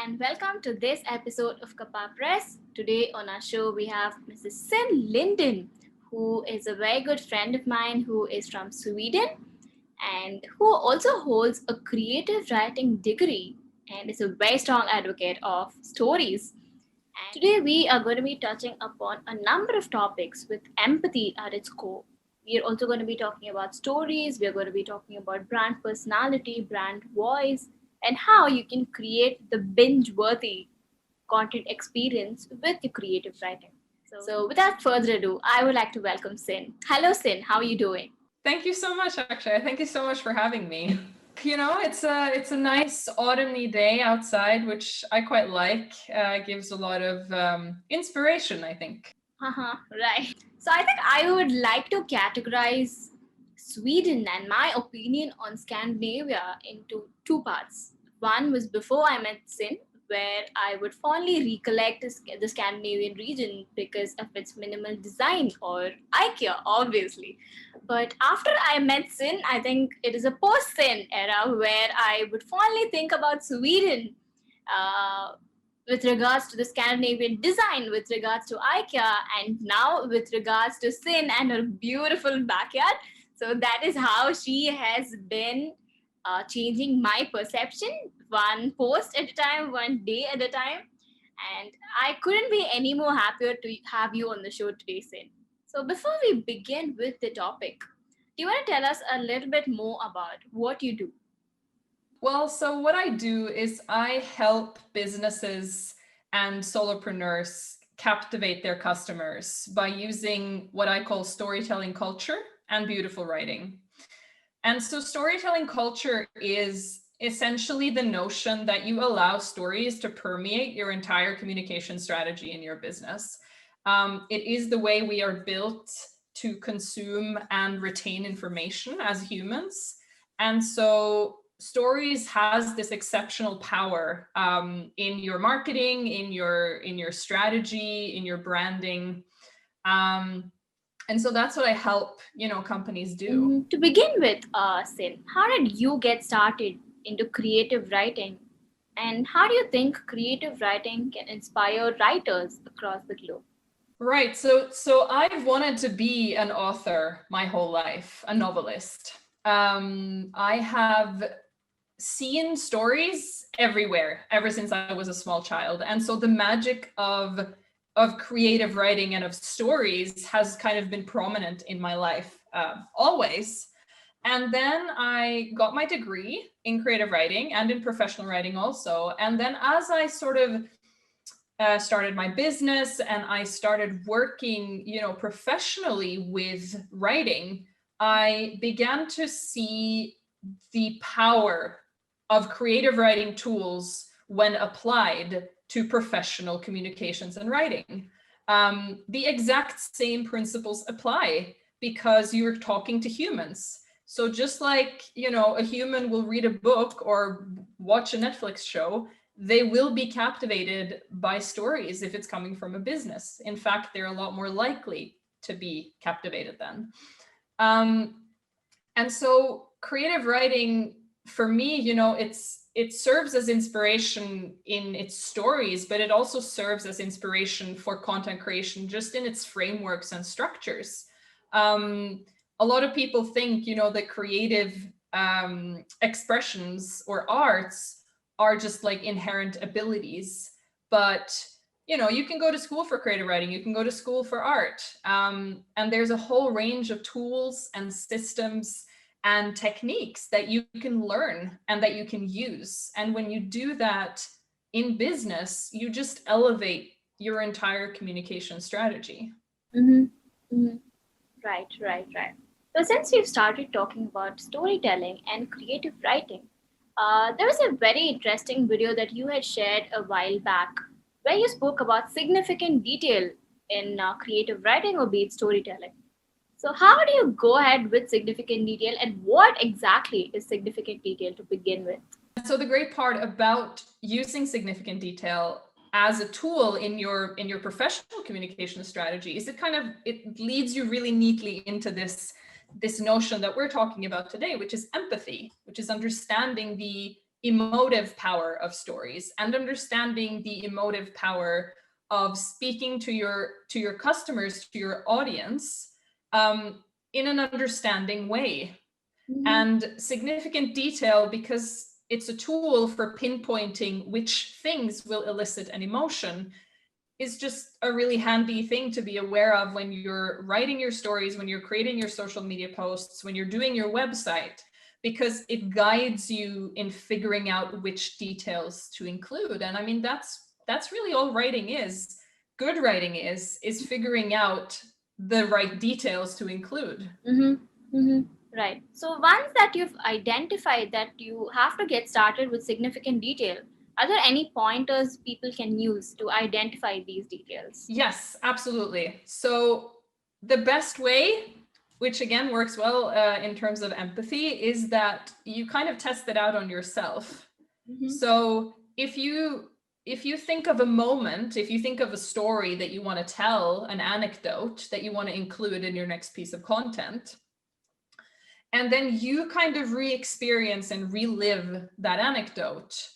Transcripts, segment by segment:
and welcome to this episode of Cuppa Press. Today on our show, we have Mrs. Synne Linden, who is a very good friend of mine who is from Sweden and who also holds a creative writing degree and is a very strong advocate of stories. And today, we are going to be touching upon a number of topics with empathy at its core. We are also going to be talking about stories, we are going to be talking about brand personality, brand voice, and how you can create the binge-worthy content experience with your creative writing. So without further ado, I would like to welcome Synne. Hello, Synne. How are you doing? Thank you so much, Akshay. Thank you so much for having me. It's a nice autumny day outside, which I quite like. Gives a lot of inspiration, I think. Right. So I think I would like to categorize Sweden and my opinion on Scandinavia into two parts. One was before I met Sin, where I would fondly recollect the Scandinavian region because of its minimal design or IKEA, obviously. But after I met Sin, I think it is a post-Sin era where I would fondly think about Sweden. With regards to the Scandinavian design, with regards to IKEA, and now with regards to Sin and her beautiful backyard. So that is how she has been changing my perception, one post at a time, one day at a time. And I couldn't be any more happier to have you on the show today, Sin. So before we begin with the topic, do you want to tell us a little bit more about what you do? Well, so what I do is I help businesses and solopreneurs captivate their customers by using what I call storytelling culture and beautiful writing. And so storytelling culture is essentially the notion that you allow stories to permeate your entire communication strategy in your business. It is the way we are built to consume and retain information as humans. And so stories has this exceptional power in your marketing, in your strategy, in your branding. And so that's what I help, companies do. To begin with, Sin, how did you get started into creative writing? And how do you think creative writing can inspire writers across the globe? Right. So I've wanted to be an author my whole life, a novelist. I have seen stories everywhere ever since I was a small child. And so the magic of creative writing and of stories has kind of been prominent in my life always. And then I got my degree in creative writing and in professional writing also. And then as I sort of started my business and I started working, professionally with writing, I began to see the power of creative writing tools when applied to professional communications and writing. The exact same principles apply because you're talking to humans. So just like, a human will read a book or watch a Netflix show, they will be captivated by stories if it's coming from a business. In fact, they're a lot more likely to be captivated then. And so creative writing, for me, it serves as inspiration in its stories, but it also serves as inspiration for content creation just in its frameworks and structures. A lot of people think, that creative expressions or arts are just like inherent abilities, but you can go to school for creative writing, you can go to school for art, and there's a whole range of tools and systems and techniques that you can learn and that you can use. And when you do that in business, you just elevate your entire communication strategy. Mm-hmm. Mm-hmm. Right. So since we've started talking about storytelling and creative writing, there was a very interesting video that you had shared a while back where you spoke about significant detail in creative writing or be it storytelling. So how do you go ahead with significant detail and what exactly is significant detail to begin with? So the great part about using significant detail as a tool in your professional communication strategy is it leads you really neatly into this notion that we're talking about today, which is empathy, which is understanding the emotive power of stories and understanding the emotive power of speaking to your customers, to your audience, in an understanding way. And significant detail, because it's a tool for pinpointing which things will elicit an emotion, is just a really handy thing to be aware of when you're writing your stories, when you're creating your social media posts, when you're doing your website, because it guides you in figuring out which details to include. And I mean, that's really all writing is. Good writing is figuring out the right details to include. Right. So once that you've identified that you have to get started with significant detail, are there any pointers people can use to identify these details? Yes, absolutely. So the best way, which again works well in terms of empathy, is that you kind of test it out on yourself. So if you think of a moment, if you think of a story that you want to tell, an anecdote that you want to include in your next piece of content, and then you kind of re-experience and relive that anecdote,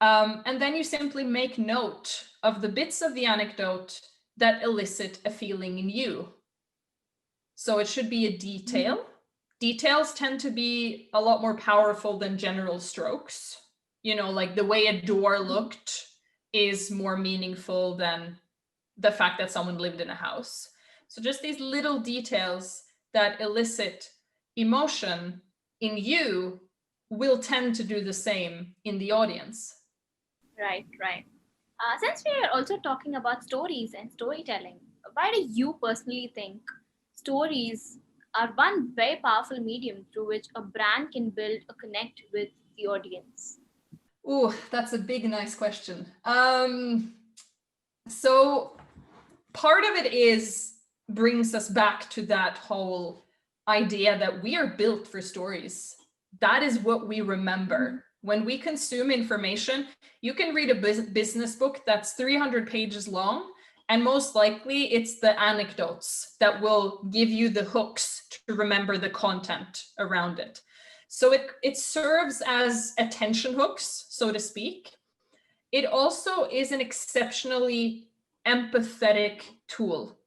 and then you simply make note of the bits of the anecdote that elicit a feeling in you. So it should be a detail. Details tend to be a lot more powerful than general strokes. You know, like the way a door looked is more meaningful than the fact that someone lived in a house. So just these little details that elicit emotion in you will tend to do the same in the audience. Right, right. Since we are also talking about stories and storytelling, why do you personally think stories are one very powerful medium through which a brand can build a connect with the audience? Oh, that's a big, nice question. So part of it brings us back to that whole idea that we are built for stories. That is what we remember. When we consume information, you can read a business book that's 300 pages long, and most likely it's the anecdotes that will give you the hooks to remember the content around it. So it serves as attention hooks, so to speak. It also is an exceptionally empathetic tool.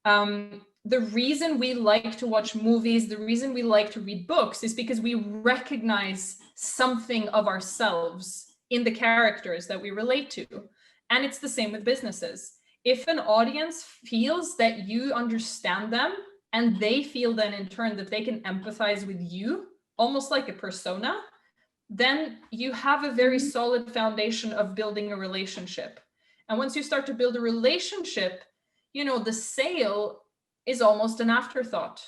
The reason we like to watch movies, the reason we like to read books is because we recognize something of ourselves in the characters that we relate to. And it's the same with businesses. If an audience feels that you understand them and they feel then in turn that they can empathize with you, almost like a persona, then you have a very solid foundation of building a relationship. And once you start to build a relationship, you know, the sale is almost an afterthought,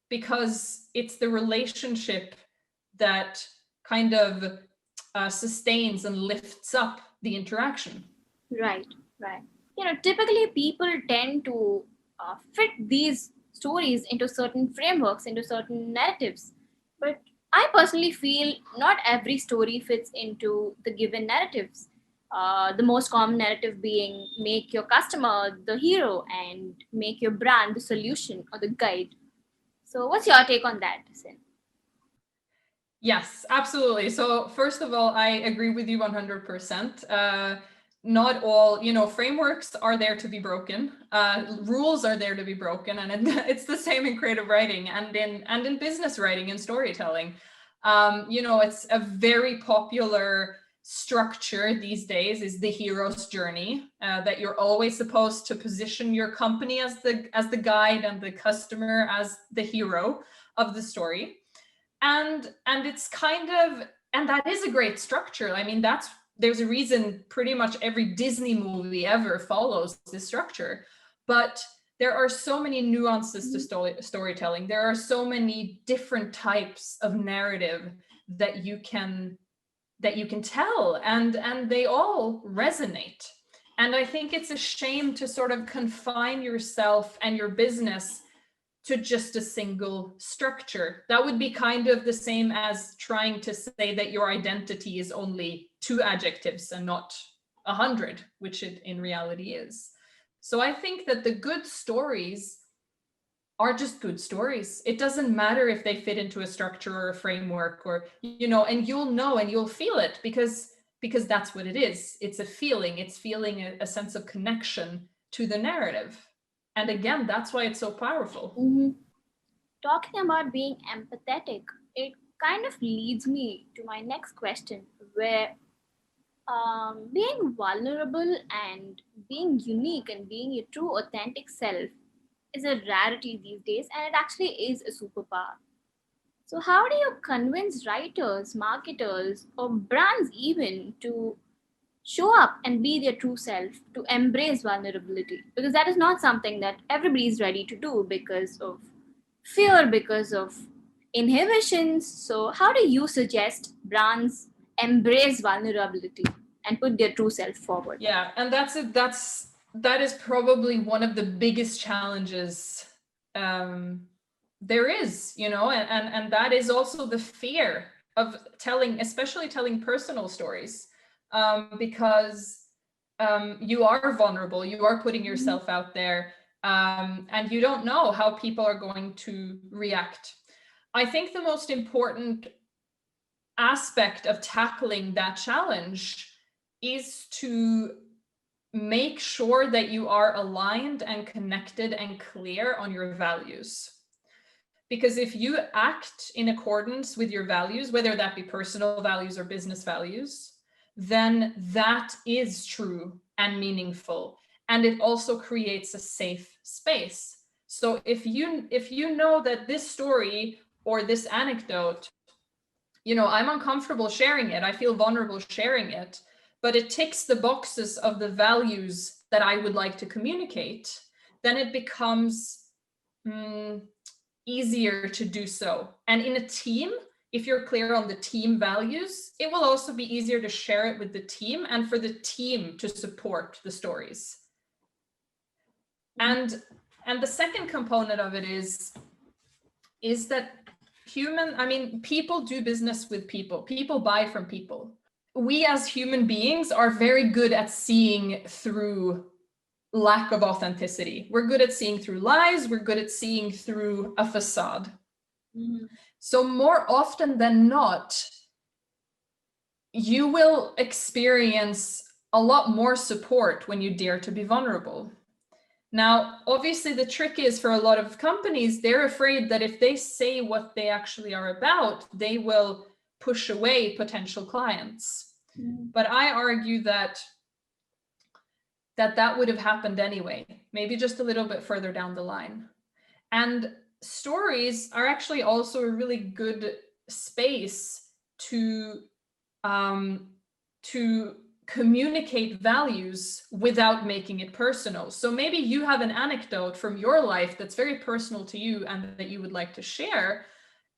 because it's the relationship that kind of sustains and lifts up the interaction. Right, right. Typically people tend to fit these stories into certain frameworks, into certain narratives. But I personally feel not every story fits into the given narratives. The most common narrative being make your customer the hero and make your brand the solution or the guide. So, what's your take on that, Sin? Yes, absolutely. So first of all, I agree with you 100%. Not all, frameworks are there to be broken. Rules are there to be broken, and it's the same in creative writing and in business writing and storytelling. It's a very popular structure these days is the hero's journey, that you're always supposed to position your company as the guide and the customer as the hero of the story. And it's kind of, and that is a great structure. I mean, there's a reason pretty much every Disney movie ever follows this structure. But there are so many nuances to storytelling. There are so many different types of narrative that you can tell, and they all resonate. And I think it's a shame to sort of confine yourself and your business to just a single structure. That would be kind of the same as trying to say that your identity is only 2 adjectives and not 100, which it in reality is. So I think that the good stories are just good stories. It doesn't matter if they fit into a structure or a framework, or, you know, and you'll know and you'll feel it because that's what it is. It's a feeling. It's feeling a sense of connection to the narrative. And again, that's why it's so powerful. Mm-hmm. Talking about being empathetic, it kind of leads me to my next question, where being vulnerable and being unique and being your true authentic self is a rarity these days, and it actually is a superpower. So, how do you convince writers, marketers, or brands even to show up and be their true self, to embrace vulnerability? Because that is not something that everybody is ready to do because of fear, because of inhibitions. So, how do you suggest brands embrace vulnerability and put their true self forward? Yeah, and that is probably one of the biggest challenges there is, you know, and that is also the fear of telling, especially telling personal stories, because you are vulnerable, you are putting yourself out there, and you don't know how people are going to react. I think the most important aspect of tackling that challenge is to make sure that you are aligned and connected and clear on your values. Because if you act in accordance with your values, whether that be personal values or business values, then that is true and meaningful. And it also creates a safe space. So if you know that this story or this anecdote, you know, I'm uncomfortable sharing it, I feel vulnerable sharing it, but it ticks the boxes of the values that I would like to communicate, then it becomes easier to do so. And in a team, if you're clear on the team values, it will also be easier to share it with the team and for the team to support the stories. And the second component of it is that people do business with people. People buy from people. We as human beings are very good at seeing through lack of authenticity. We're good at seeing through lies. We're good at seeing through a facade. Mm-hmm. So more often than not, you will experience a lot more support when you dare to be vulnerable. Now, obviously, the trick is for a lot of companies, they're afraid that if they say what they actually are about, they will push away potential clients. Mm-hmm. But I argue that would have happened anyway, maybe just a little bit further down the line. And stories are actually also a really good space to communicate values without making it personal. So maybe you have an anecdote from your life that's very personal to you and that you would like to share.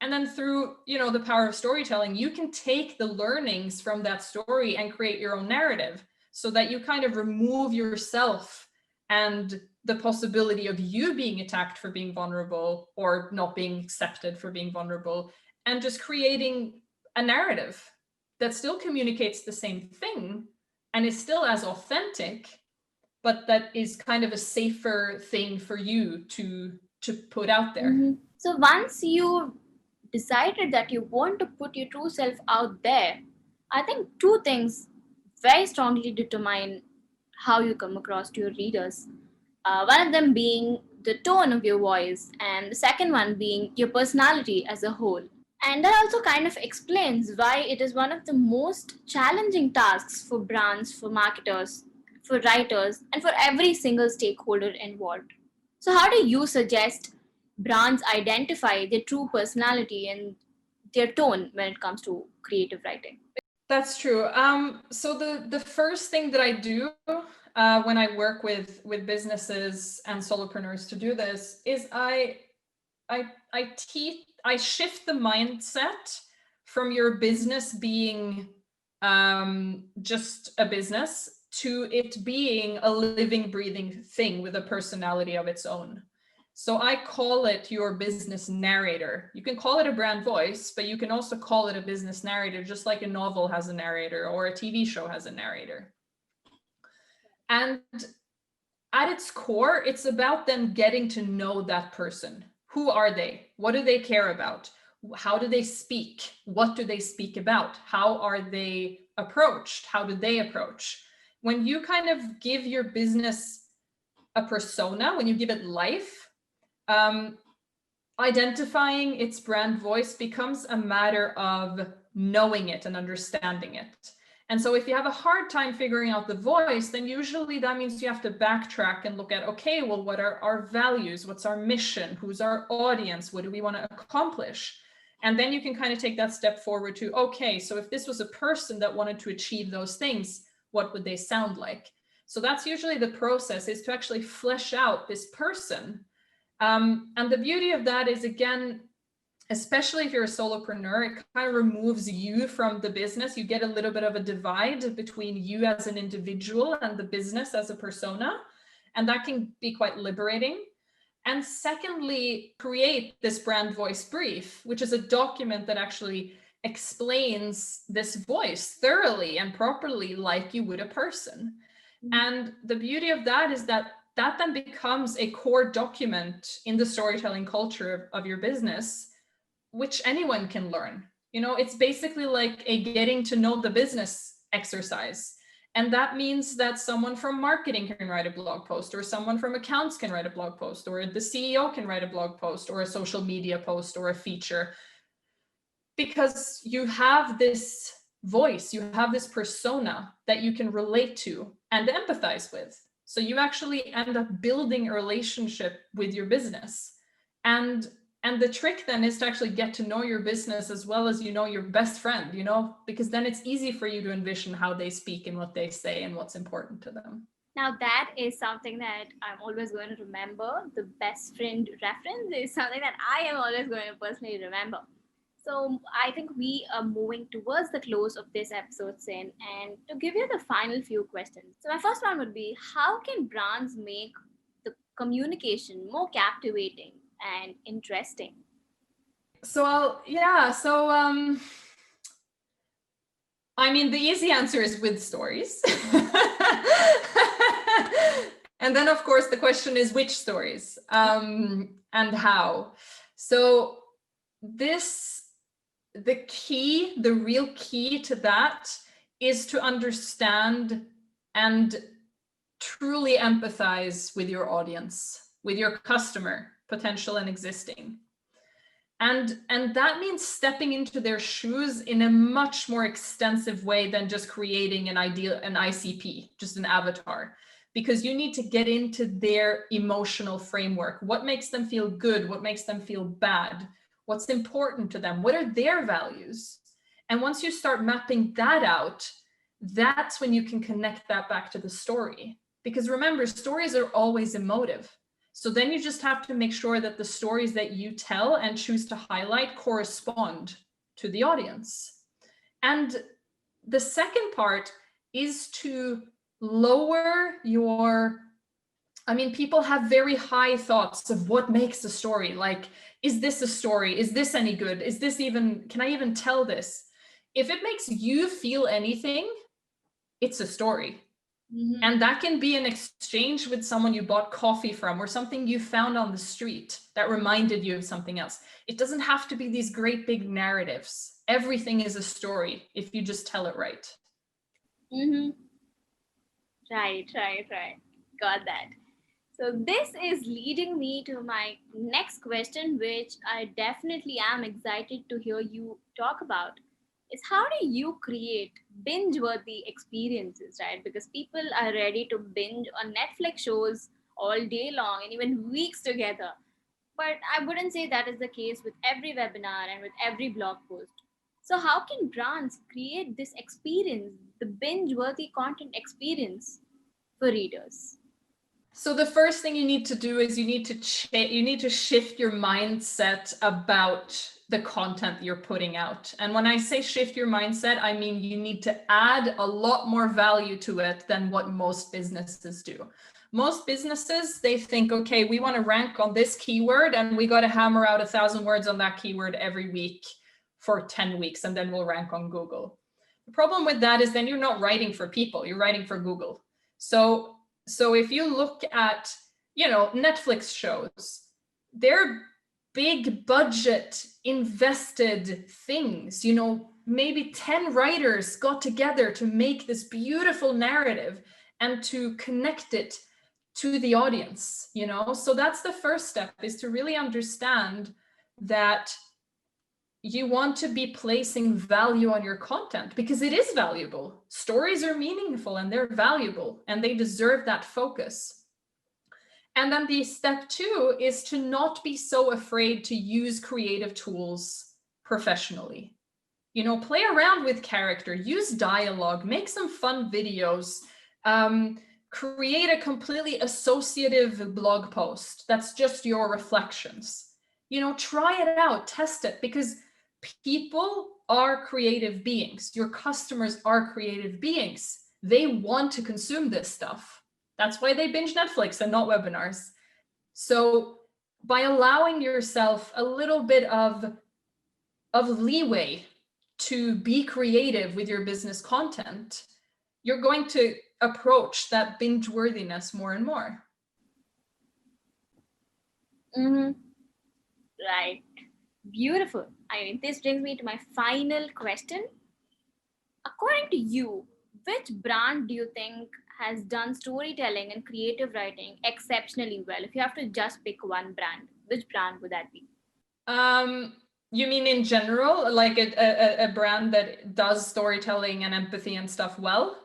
And then through, you know, the power of storytelling, you can take the learnings from that story and create your own narrative so that you kind of remove yourself and the possibility of you being attacked for being vulnerable or not being accepted for being vulnerable, and just creating a narrative that still communicates the same thing and is still as authentic, but that is kind of a safer thing for you to put out there. Mm-hmm. So once you decided that you want to put your true self out there, I think two things very strongly determine how you come across to your readers. One of them being the tone of your voice, and the second one being your personality as a whole. And that also kind of explains why it is one of the most challenging tasks for brands, for marketers, for writers, and for every single stakeholder involved. So, how do you suggest brands identify their true personality and their tone when it comes to creative writing? That's true. So the first thing that I do when I work with businesses and solopreneurs to do this is I shift the mindset from your business being just a business to it being a living, breathing thing with a personality of its own. So I call it your business narrator. You can call it a brand voice, but you can also call it a business narrator, just like a novel has a narrator or a TV show has a narrator. And at its core, it's about them getting to know that person. Who are they? What do they care about? How do they speak? What do they speak about? How are they approached? How do they approach? When you kind of give your business a persona, when you give it life, identifying its brand voice becomes a matter of knowing it and understanding it. And so if you have a hard time figuring out the voice, then usually that means you have to backtrack and look at, okay, well, what are our values? What's our mission? Who's our audience? What do we want to accomplish? And then you can kind of take that step forward to, okay, so if this was a person that wanted to achieve those things, what would they sound like? So that's usually the process, is to actually flesh out this person. And the beauty of that is, again, especially if you're a solopreneur, it kind of removes you from the business. You get a little bit of a divide between you as an individual and the business as a persona. And that can be quite liberating. And secondly, create this brand voice brief, which is a document that actually explains this voice thoroughly and properly, like you would a person. And the beauty of that is that that then becomes a core document in the storytelling culture of your business, which anyone can learn. You know, it's basically like a getting to know the business exercise. And that means that someone from marketing can write a blog post, or someone from accounts can write a blog post, or the CEO can write a blog post, or a social media post, or a feature. Because you have this voice, you have this persona that you can relate to and empathize with. So you actually end up building a relationship with your business. And the trick then is to actually get to know your business as well as you know your best friend, you know, because then it's easy for you to envision how they speak and what they say and what's important to them. Now, that is something that I'm always going to remember. The best friend reference is something that I am always going to personally remember. So I think we are moving towards the close of this episode, Synne, and to give you the final few questions. So my first one would be, how can brands make the communication more captivating and interesting? I mean, the easy answer is with stories. And then, of course, the question is which stories and how. So the real key to that is to understand and truly empathize with your audience, with your customer, potential and existing. And that means stepping into their shoes in a much more extensive way than just creating an ICP, just an avatar, because you need to get into their emotional framework. What makes them feel good? What makes them feel bad? What's important to them? What are their values? And once you start mapping that out, that's when you can connect that back to the story. Because remember, stories are always emotive. So then you just have to make sure that the stories that you tell and choose to highlight correspond to the audience. And the second part is to lower your, people have very high thoughts of what makes a story. Like, is this a story? Is this any good? Can I even tell this? If it makes you feel anything, it's a story. Mm-hmm. And that can be an exchange with someone you bought coffee from, or something you found on the street that reminded you of something else. It doesn't have to be these great big narratives. Everything is a story if you just tell it right. Mm-hmm. Right. Got that. So this is leading me to my next question, which I definitely am excited to hear you talk about. Is how do you create binge-worthy experiences, right? Because people are ready to binge on Netflix shows all day long and even weeks together. But I wouldn't say that is the case with every webinar and with every blog post. So how can brands create this experience, the binge-worthy content experience for readers? So the first thing you need to do is you need to shift your mindset about the content you're putting out. And when I say shift your mindset, I mean you need to add a lot more value to it than what most businesses do. Most businesses, they think, okay, we want to rank on this keyword and we got to hammer out 1,000 words on that keyword every week for 10 weeks and then we'll rank on Google. The problem with that is then you're not writing for people, you're writing for Google. So So if you look at, Netflix shows, they're big budget invested things, maybe 10 writers got together to make this beautiful narrative and to connect it to the audience, so that's the first step, is to really understand that you want to be placing value on your content, because it is valuable. Stories are meaningful and they're valuable and they deserve that focus. And then the step 2 is to not be so afraid to use creative tools professionally. Play around with character, use dialogue, make some fun videos, create a completely associative blog post that's just your reflections. Try it out, test it, because people are creative beings. Your customers are creative beings. They want to consume this stuff. That's why they binge Netflix and not webinars. So by allowing yourself a little bit of leeway to be creative with your business content, you're going to approach that binge worthiness more and more. Right. Beautiful. This brings me to my final question. According to you, which brand do you think has done storytelling and creative writing exceptionally well? If you have to just pick one brand, which brand would that be? You mean in general, like a brand that does storytelling and empathy and stuff well?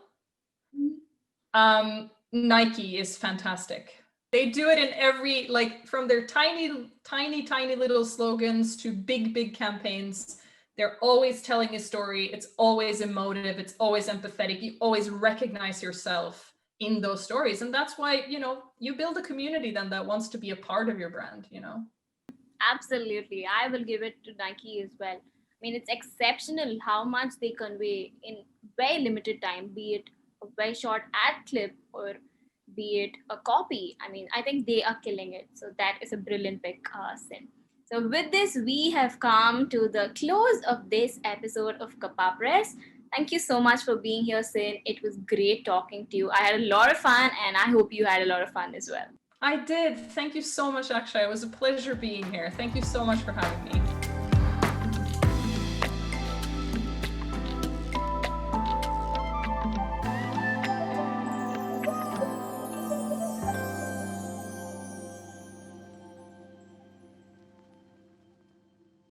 Nike is fantastic. They do it in every, from their tiny little slogans to big campaigns. They're always telling a story. It's always emotive. It's always empathetic. You always recognize yourself in those stories. And that's why, you build a community then that wants to be a part of your brand, Absolutely. I will give it to Nike as well. It's exceptional how much they convey in very limited time, be it a very short ad clip or be it a copy. I think they are killing it. So that is a brilliant pick, Synne. So with this, we have come to the close of this episode of Cuppa Press. Thank you so much for being here, Synne. It was great talking to you. I had a lot of fun, and I hope you had a lot of fun as well. I did. Thank you so much, Akshay. It was a pleasure being here. Thank you so much for having me.